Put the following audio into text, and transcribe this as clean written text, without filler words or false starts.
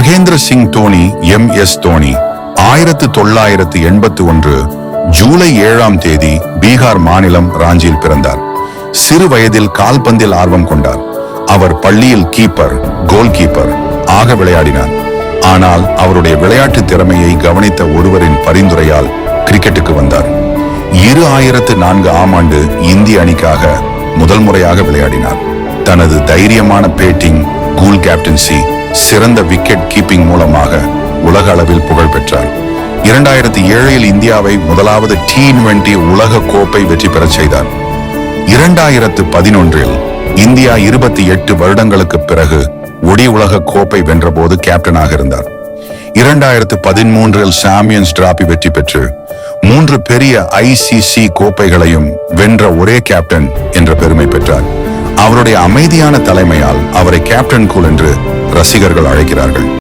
Mahendra Singh Dhoni MS Dhoni 1981 July 7ஆம் தேதி பீகார் மாநிலம் ராஞ்சியில் பிறந்தார். சிறு வயதில் கால்பந்தில் ஆர்வம் கொண்டார். அவர் பள்ளியில் கோல் கீப்பர் ஆக விளையாடினார். ஆனால் அவருடைய விளையாட்டு திறமையை கவனித்த ஒருவரின் பரிந்துரையால் கிரிக்கெட்டுக்கு வந்தார். 2004ஆம் ஆண்டு இந்திய அணிக்காக முதல் முறையாக விளையாடினார். தனது தைரியமான பேட்டிங், கூல் கேப்டன்சி, சிறந்த விக்கெட் கீப்பிங் மூலமாக உலக அளவில் புகழ் பெற்றார். 2007இல் இந்தியாவை முதலாவது T20 உலக கோப்பை வெற்றி பெறச் செய்தார். 2011இல் இந்தியா 28 வருடங்களுக்கு பிறகு உலக கோப்பை வென்றபோது கேப்டனாக இருந்தார். 2013இல் சாம்பியன்ஸ் டிராபி வெற்றி பெற்று 3 பெரிய ICC கோப்பைகளையும் வென்ற ஒரே கேப்டன் என்ற பெருமை பெற்றார். அவருடைய அமைதியான தலைமையால் அவரை கேப்டன் கூல் என்று ரசிகர்கள் அழைக்கிறார்கள்.